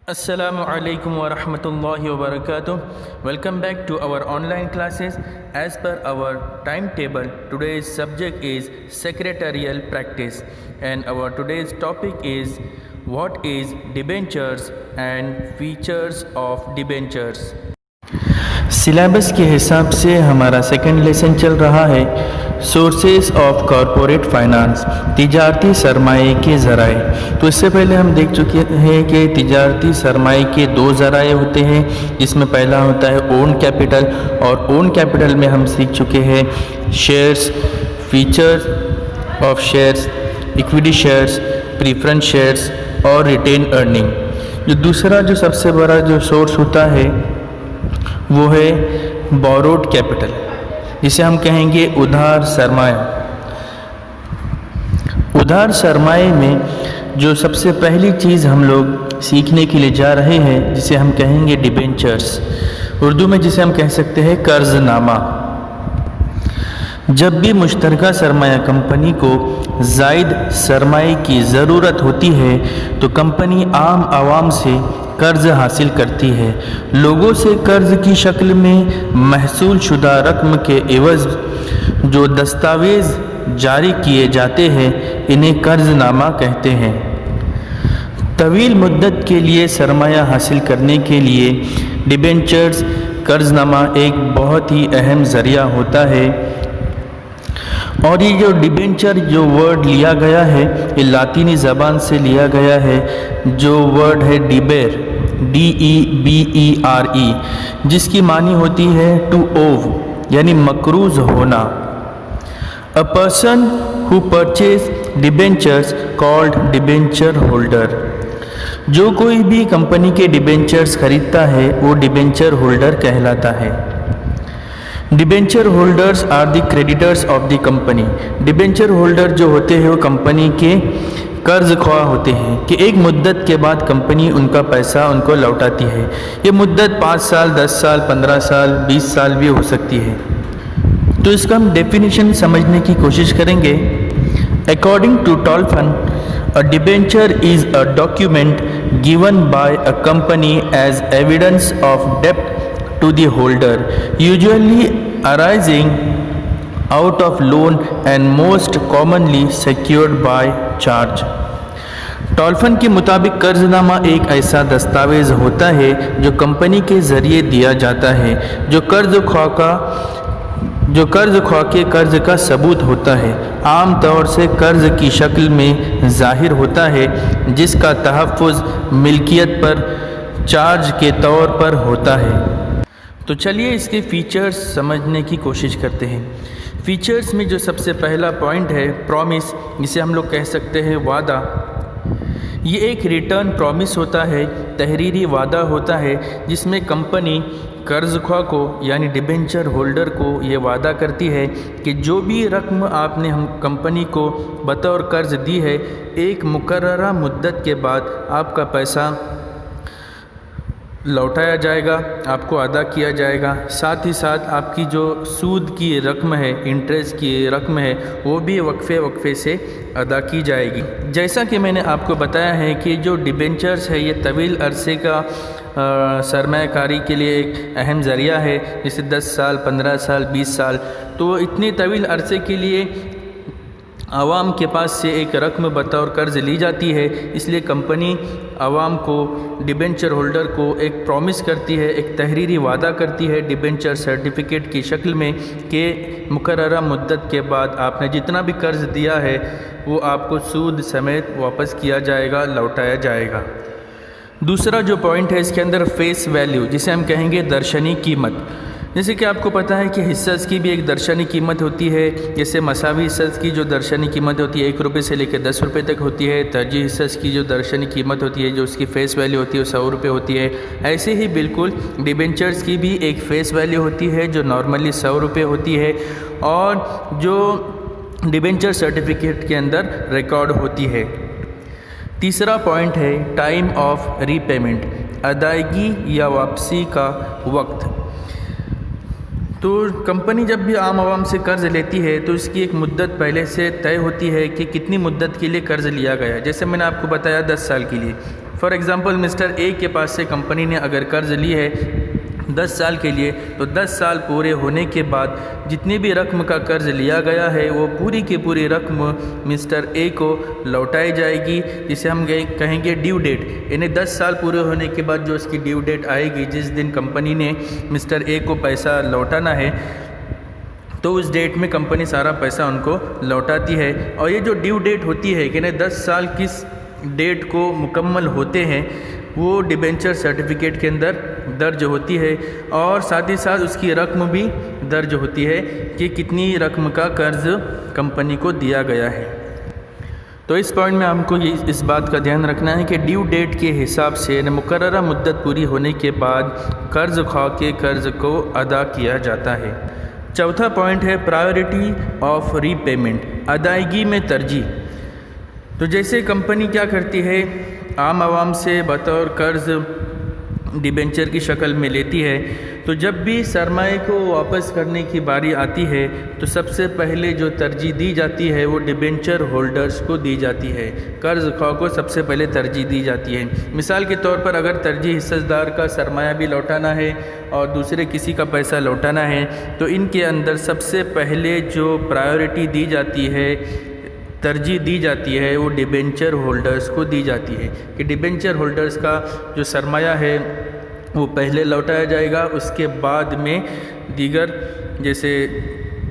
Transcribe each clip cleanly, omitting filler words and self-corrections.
Assalamu alaikum wa rahmatullahi wa barakatuh. Welcome back to our online classes. As per our timetable, today's subject is secretarial practice and our today's topic is what is debentures and features of debentures. Syllabus के हिसाब से हमारा second lesson चल रहा है sources of corporate finance, तिजारती सरमाए के ज़राए। तो इससे पहले हम देख चुके हैं कि तिजारती सरमाए के दो ज़राए होते हैं, जिसमें पहला होता है ओन कैपिटल और ओन कैपिटल में हम सीख चुके हैं shares, features of shares, equity shares, preference shares और रिटेन अर्निंग। जो दूसरा जो सबसे बड़ा जो सोर्स होता है वो है बोरोड कैपिटल, जिसे हम कहेंगे उधार सरमाया। उधार सरमाए में जो सबसे पहली चीज़ हम लोग सीखने के लिए जा रहे हैं, जिसे हम कहेंगे डिबेंचर्स, उर्दू में जिसे हम कह सकते हैं कर्जनामा। जब भी मुश्तरका सरमाया कंपनी को ज़ायद सरमाए की ज़रूरत होती है तो कंपनी आम आवाम से कर्ज हासिल करती है। लोगों से कर्ज की शक्ल में महसूल शुदा रकम के एवज़ जो दस्तावेज़ जारी किए जाते हैं, इन्हें कर्जनामा कहते हैं। तवील मुद्दत के लिए सरमाया हासिल करने के लिए डिबेंचर्स कर्जनामा एक बहुत ही अहम ज़रिया होता है। और ये जो डिबेंचर जो वर्ड लिया गया है, ये लातीनी ज़बान से लिया गया है, जो वर्ड है डिबेर, DEBERE, जिसकी मानी होती है टू ओव, यानी मकरूज होना। A person who purchase debentures called debenture holder. जो कोई भी कंपनी के डिबेंचर्स खरीदता है वो डिबेंचर होल्डर कहलाता है। Debenture holders are the creditors of the company. Debenture holder जो होते हैं वो कंपनी के कर्ज ख्वाह होते हैं कि एक मुद्दत के बाद कंपनी उनका पैसा उनको लौटाती है। ये मुद्दत 5 साल, 10 साल, 15 साल, 20 साल भी हो सकती है। तो इसका हम डेफिनेशन समझने की कोशिश करेंगे। According to Topham, a debenture is a document given by a company as evidence of डेप्ट to the holder, usually arising out of loan and most commonly secured by charge. टॉल्फन के मुताबिक कर्जनामा एक ऐसा दस्तावेज होता है जो कंपनी के ज़रिए दिया जाता है, जो कर्ज ख्वाह के कर्ज का सबूत होता है। आम तौर से कर्ज की शक्ल में ज़ाहिर होता है, जिसका तहफ़्फ़ुज़ मिल्कियत पर चार्ज के तौर पर होता है। तो चलिए इसके फ़ीचर्स समझने की कोशिश करते हैं। फ़ीचर्स में जो सबसे पहला पॉइंट है प्रॉमिस, जिसे हम लोग कह सकते हैं वादा। ये एक रिटर्न प्रॉमिस होता है, तहरीरी वादा होता है, जिसमें कंपनी कर्ज ख्वाह को यानी डिबेंचर होल्डर को ये वादा करती है कि जो भी रकम आपने हम कंपनी को बतौर कर्ज दी है, एक मुकर्ररा मुद्दत के बाद आपका पैसा लौटाया जाएगा, आपको अदा किया जाएगा। साथ ही साथ आपकी जो सूद की रकम है, इंटरेस्ट की रकम है, वो भी वक्फे से अदा की जाएगी। जैसा कि मैंने आपको बताया है कि जो डिबेंचर्स है ये तवील अरसे का सरमायाकारी के लिए एक अहम ज़रिया है, जैसे 10 साल, 15 साल, 20 साल। तो इतने तवील अरसे के लिए आवाम के पास से एक रकम बतौर कर्ज ली जाती है, इसलिए कंपनी आवाम को, डिबेंचर होल्डर को एक प्रॉमिस करती है, एक तहरीरी वादा करती है डिबेंचर सर्टिफिकेट की शक्ल में कि मुकर्ररा मुद्दत के बाद आपने जितना भी कर्ज दिया है वो आपको सूद समेत वापस किया जाएगा, लौटाया जाएगा। दूसरा जो पॉइंट है इसके अंदर फेस वैल्यू, जिसे हम कहेंगे दर्शनी कीमत। जैसे कि आपको पता है कि हिस्सस की भी एक दर्शनी कीमत होती है। जैसे मसावी हिस्सस की जो दर्शनी कीमत होती है 1 रुपये से लेकर 10 रुपये तक होती है। तरजीह हिस्सस की जो दर्शनी कीमत होती है, जो उसकी फ़ेस वैल्यू होती है, वो 100 रुपये होती है। ऐसे ही बिल्कुल डिबेंचर्स की भी एक फ़ेस वैल्यू होती है जो नॉर्मली 100 रुपये होती है और जो डिबेंचर सर्टिफिकेट के अंदर रिकॉर्ड होती है। तीसरा पॉइंट है टाइम ऑफ रीपेमेंट, अदायगी या वापसी का वक्त। तो कंपनी जब भी आम आवाम से कर्ज़ लेती है तो इसकी एक मुद्दत पहले से तय होती है कि कितनी मुद्दत के लिए कर्ज़ लिया गया। जैसे मैंने आपको बताया 10 साल के लिए, फॉर एग्ज़ाम्पल मिस्टर ए के पास से कंपनी ने अगर कर्ज़ ली है 10 साल के लिए, तो 10 साल पूरे होने के बाद जितनी भी रकम का कर्ज़ लिया गया है वो पूरी की पूरी रकम मिस्टर ए को लौटाई जाएगी, जिसे हम कहेंगे ड्यू डेट। यानी 10 साल पूरे होने के बाद जो उसकी ड्यू डेट आएगी, जिस दिन कंपनी ने मिस्टर ए को पैसा लौटाना है, तो उस डेट में कंपनी सारा पैसा उनको लौटाती है। और ये जो ड्यू डेट होती है कि 10 साल किस डेट को मुकम्मल होते हैं, वो डिबेंचर सर्टिफिकेट के अंदर दर्ज होती है और साथ ही साथ उसकी रकम भी दर्ज होती है कि कितनी रकम का कर्ज़ कंपनी को दिया गया है। तो इस पॉइंट में हमको इस बात का ध्यान रखना है कि ड्यू डेट के हिसाब से मुकर्ररा मुद्दत पूरी होने के बाद कर्ज़ ख्वाह के कर्ज़ को अदा किया जाता है। चौथा पॉइंट है प्रायोरिटी ऑफ रीपेमेंट, अदायगी में तरजीह। तो जैसे कंपनी क्या करती है, आम आवाम से बतौर कर्ज़ डिबेंचर की शक्ल में लेती है, तो जब भी सरमाए को वापस करने की बारी आती है तो सबसे पहले जो तरजीह दी जाती है वो डिबेंचर होल्डर्स को दी जाती है, कर्ज़ ख्वाह को सबसे पहले तरजीह दी जाती है। मिसाल के तौर पर अगर तरजीह हिस्सेदार का सरमाया भी लौटाना है और दूसरे किसी का पैसा लौटाना है, तो इनके अंदर सबसे पहले जो प्रायोरिटी दी जाती है, तरजीह दी जाती है, वो डिबेंचर होल्डर्स को दी जाती है कि डिबेंचर होल्डर्स का जो सरमाया है वो पहले लौटाया जाएगा, उसके बाद में दीगर जैसे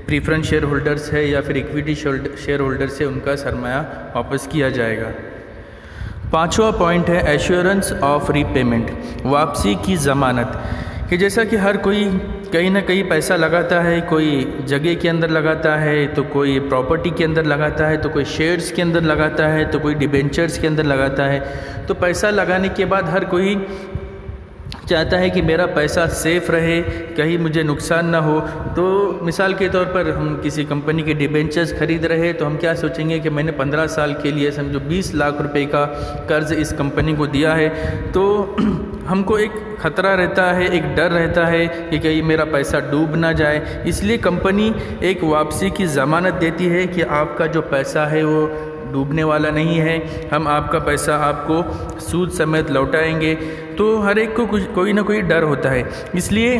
प्रीफरेंस शेयर होल्डर्स है या फिर इक्विटी शेयर होल्डर्स है उनका सरमाया वापस किया जाएगा। पांचवा पॉइंट है एश्योरेंस ऑफ रीपेमेंट, वापसी की ज़मानत। कि जैसा कि हर कोई कहीं ना कहीं पैसा लगाता है, कोई जगह के अंदर लगाता है, तो कोई प्रॉपर्टी के अंदर लगाता है, तो कोई शेयर्स के अंदर लगाता है, तो कोई डिबेंचर्स के अंदर लगाता है। तो पैसा लगाने के बाद हर कोई चाहता है कि मेरा पैसा सेफ़ रहे, कहीं मुझे नुकसान ना हो। तो मिसाल के तौर पर हम किसी कंपनी के डिबेंचर्स खरीद रहे हैं तो हम क्या सोचेंगे कि मैंने 15 साल के लिए समझो 20 लाख रुपए का कर्ज़ इस कंपनी को दिया है, तो हमको एक ख़तरा रहता है, एक डर रहता है कि कहीं मेरा पैसा डूब ना जाए। इसलिए कंपनी एक वापसी की ज़मानत देती है कि आपका जो पैसा है वो डूबने वाला नहीं है, हम आपका पैसा आपको सूद समेत लौटाएंगे। तो हर एक को कोई ना कोई डर होता है, इसलिए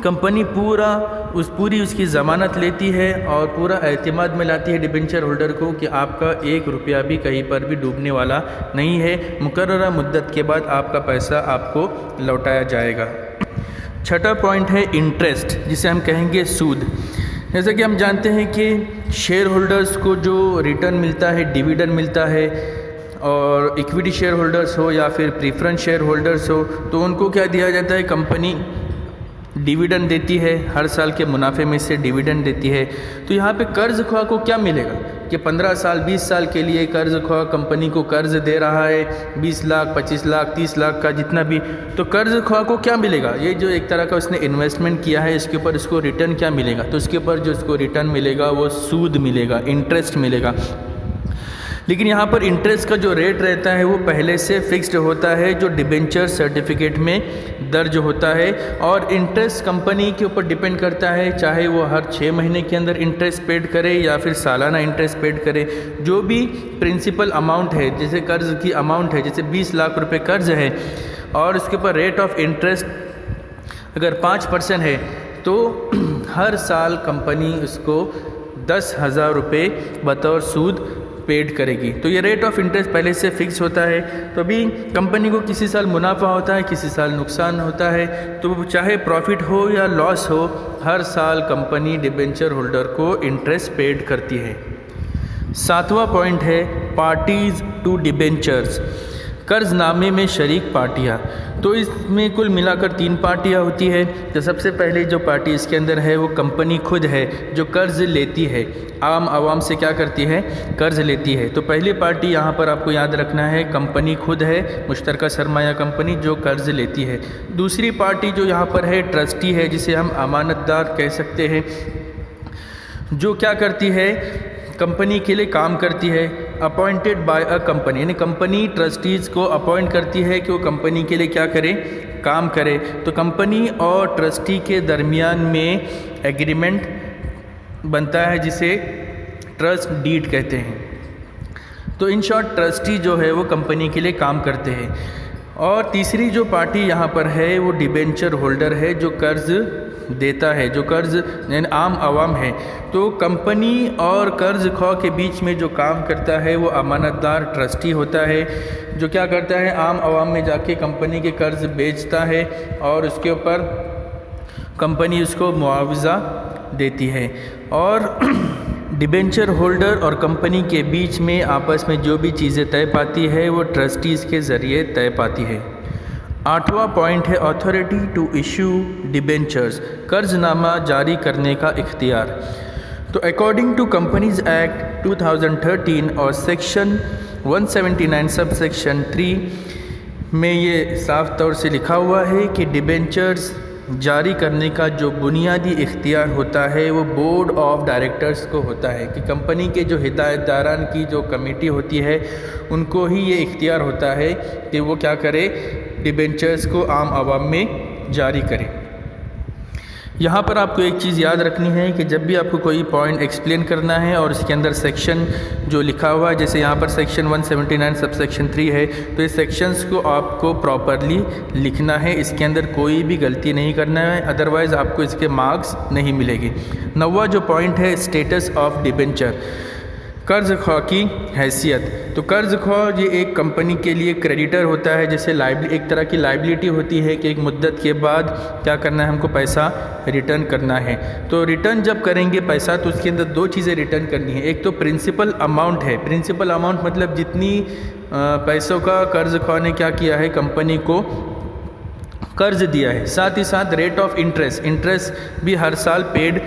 कंपनी पूरी उसकी ज़मानत लेती है और पूरा एतमाद में लाती है डिबेंचर होल्डर को कि आपका 1 रुपया भी कहीं पर भी डूबने वाला नहीं है, मुकर्ररा मुद्दत के बाद आपका पैसा आपको लौटाया जाएगा। छठा पॉइंट है इंटरेस्ट, जिसे हम कहेंगे सूद। जैसा कि हम जानते हैं कि शेयर होल्डर्स को जो रिटर्न मिलता है, डिविडेंड मिलता है, और इक्विटी शेयर होल्डर्स हो या फिर प्रीफरेंस शेयर होल्डर्स हो, तो उनको क्या दिया जाता है, कंपनी डिविडेंड देती है, हर साल के मुनाफे में से डिविडेंड देती है। तो यहाँ पे कर्ज़ ख्वाह को क्या मिलेगा कि 15 साल 20 साल के लिए कर्ज़ ख्वाह कंपनी को कर्ज़ दे रहा है 20 लाख 25 लाख 30 लाख का जितना भी, तो कर्ज़ ख्वाह को क्या मिलेगा, ये जो एक तरह का उसने इन्वेस्टमेंट किया है इसके ऊपर उसको रिटर्न क्या मिलेगा, तो उसके ऊपर जो उसको रिटर्न मिलेगा वो सूद मिलेगा, इंटरेस्ट मिलेगा। लेकिन यहाँ पर इंटरेस्ट का जो रेट रहता है वो पहले से फिक्स्ड होता है, जो डिबेंचर सर्टिफिकेट में दर्ज होता है, और इंटरेस्ट कंपनी के ऊपर डिपेंड करता है, चाहे वो हर 6 महीने के अंदर इंटरेस्ट पेड करे या फिर सालाना इंटरेस्ट पेड करे। जो भी प्रिंसिपल अमाउंट है, जैसे कर्ज़ की अमाउंट है, जैसे 20 लाख रुपए कर्ज़ है और उसके ऊपर रेट ऑफ इंटरेस्ट अगर 5% है, तो हर साल कंपनी उसको 10,000 रुपये बतौर सूद पेड करेगी। तो ये रेट ऑफ इंटरेस्ट पहले से फिक्स होता है, तो अभी कंपनी को किसी साल मुनाफा होता है, किसी साल नुकसान होता है, तो चाहे प्रॉफिट हो या लॉस हो, हर साल कंपनी डिबेंचर होल्डर को इंटरेस्ट पेड करती है। 7वां पॉइंट है पार्टीज़ टू डिबेंचर्स, कर्जनामे में शरीक पार्टियाँ। तो इसमें कुल मिलाकर 3 पार्टियाँ होती है। तो सबसे पहले जो पार्टी इसके अंदर है वो कंपनी खुद है जो कर्ज़ लेती है, आम आवाम से क्या करती है, कर्ज़ लेती है। तो पहली पार्टी यहाँ पर आपको याद रखना है, कंपनी खुद है, मुश्तरका सरमाया कंपनी जो कर्ज़ लेती है। दूसरी पार्टी जो यहाँ पर है ट्रस्टी है, जिसे हम अमानतदार कह सकते हैं, जो क्या करती है, कंपनी के लिए काम करती है, अपॉइंटेड बाय अ कंपनी, यानी कंपनी ट्रस्टीज़ को अपॉइंट करती है कि वो कंपनी के लिए क्या करे, काम करे। तो कंपनी और ट्रस्टी के दरमियान में एग्रीमेंट बनता है जिसे ट्रस्ट डीड कहते हैं। तो इन शॉर्ट ट्रस्टी जो है वो कंपनी के लिए काम करते हैं। और तीसरी जो पार्टी यहाँ पर है वो डिबेंचर होल्डर है, जो कर्ज़ देता है, जो कर्ज़ यानी आम आवाम है। तो कंपनी और कर्ज़ खो के बीच में जो काम करता है वो अमानतदार ट्रस्टी होता है, जो क्या करता है आम आवाम में जाके कंपनी के कर्ज़ बेचता है और उसके ऊपर कंपनी उसको मुआवजा देती है। और डिबेंचर होल्डर और कंपनी के बीच में आपस में जो भी चीज़ें तय पाती है वो ट्रस्टीज़ के ज़रिए तय पाती है। 8वां पॉइंट है अथॉरिटी टू इशू डिबेंचर्स, कर्जनामा जारी करने का इख्तियार। तो अकॉर्डिंग टू कंपनीज एक्ट 2013 और सेक्शन 179 सब सेक्शन 3 में ये साफ तौर से लिखा हुआ है कि डिबेंचर्स जारी करने का जो बुनियादी इख्तियार होता है वो बोर्ड ऑफ डायरेक्टर्स को होता है, कि कंपनी के जो हिदायतदारान की जो कमेटी होती है उनको ही ये इख्तियार होता है कि वो क्या करे, डिबेंचर्स को आम आवाम में जारी करे। यहाँ पर आपको एक चीज़ याद रखनी है कि जब भी आपको कोई पॉइंट एक्सप्लेन करना है और इसके अंदर सेक्शन जो लिखा हुआ है, जैसे यहाँ पर सेक्शन 179 सब सेक्शन 3 है, तो इस सेक्शंस को आपको प्रॉपरली लिखना है, इसके अंदर कोई भी गलती नहीं करना है, अदरवाइज़ आपको इसके मार्क्स नहीं मिलेंगे। 9वां जो पॉइंट है स्टेटस ऑफ डिबेंचर, कर्ज़ ख्वाह की हैसियत। तो कर्ज़ ख्वाह ये एक कंपनी के लिए क्रेडिटर होता है, जैसे एक तरह की लाइबिलिटी होती है कि एक मुद्दत के बाद क्या करना है, हमको पैसा रिटर्न करना है। तो रिटर्न जब करेंगे पैसा तो उसके अंदर दो चीज़ें रिटर्न करनी है। एक तो प्रिंसिपल अमाउंट है, प्रिंसिपल अमाउंट मतलब जितनी पैसों का कर्ज़ ख्वाह ने क्या किया है, कंपनी को कर्ज़ दिया है, साथ ही साथ रेट ऑफ इंटरेस्ट भी हर साल पेड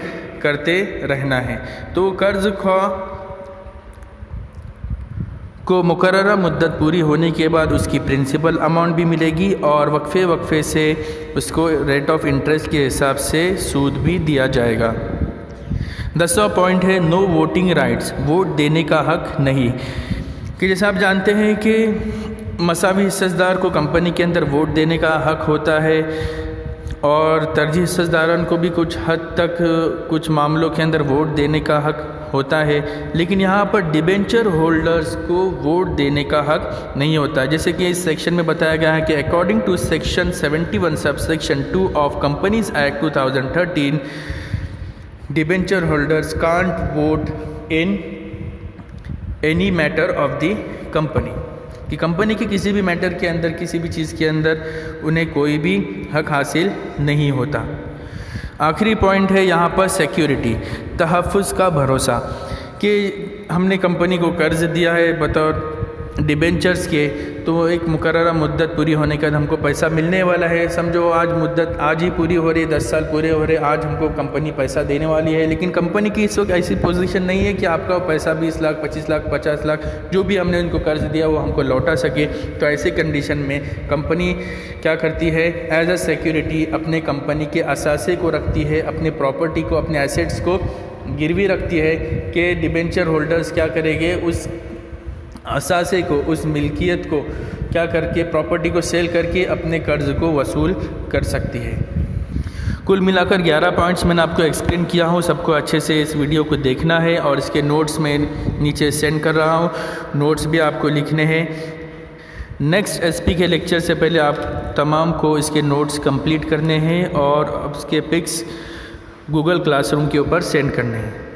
करते रहना है। तो कर्ज़ ख्वाह को मुकर्ररा मुद्दत पूरी होने के बाद उसकी प्रिंसिपल अमाउंट भी मिलेगी और वक्फे से उसको रेट ऑफ इंटरेस्ट के हिसाब से सूद भी दिया जाएगा। 10वां पॉइंट है नो वोटिंग राइट्स, वोट देने का हक नहीं। कि जैसे आप जानते हैं कि मसावी हिस्सेदार को कंपनी के अंदर वोट देने का हक होता है और तरजीह हिस्सेदारों को भी कुछ हद तक कुछ मामलों के अंदर वोट देने का हक होता है, लेकिन यहाँ पर डिबेंचर होल्डर्स को वोट देने का हक नहीं होता। जैसे कि इस सेक्शन में बताया गया है कि according to section 71 sub section 2 of companies act 2013 debenture holders can't vote in any matter of the company, कि कंपनी के किसी भी मैटर के अंदर, किसी भी चीज़ के अंदर उन्हें कोई भी हक हासिल नहीं होता। आखिरी पॉइंट है यहाँ पर सिक्योरिटी, तहफ़्फ़ुज़ का भरोसा, कि हमने कंपनी को कर्ज़ दिया है बतौर डिबेंचर्स के, तो एक मुकर्ररा मुद्दत पूरी होने के बाद हमको पैसा मिलने वाला है। समझो आज मुद्दत आज ही पूरी हो रही है, 10 साल पूरे हो रहे, आज हमको कंपनी पैसा देने वाली है, लेकिन कंपनी की इस वक्त ऐसी पोजीशन नहीं है कि आपका पैसा 20 लाख 25 लाख 50 लाख जो भी हमने उनको कर्ज़ दिया वो हमको लौटा सके। तो ऐसी कंडीशन में कंपनी क्या करती है, एज अ सिक्योरिटी अपने कंपनी के असासे को रखती है, अपने प्रॉपर्टी को, अपने एसेट्स को गिरवी रखती है कि डिबेंचर होल्डर्स क्या करेंगे, उस असासे को, उस मिल्कियत को क्या करके, प्रॉपर्टी को सेल करके अपने कर्ज़ को वसूल कर सकती है। कुल मिलाकर 11 पॉइंट्स मैंने आपको एक्सप्लेन किया हूँ। सबको अच्छे से इस वीडियो को देखना है और इसके नोट्स में नीचे सेंड कर रहा हूँ, नोट्स भी आपको लिखने हैं। नेक्स्ट एसपी के लेक्चर से पहले आप तमाम को इसके नोट्स कंप्लीट करने हैं और उसके पिक्स गूगल क्लासरूम के ऊपर सेंड करने हैं।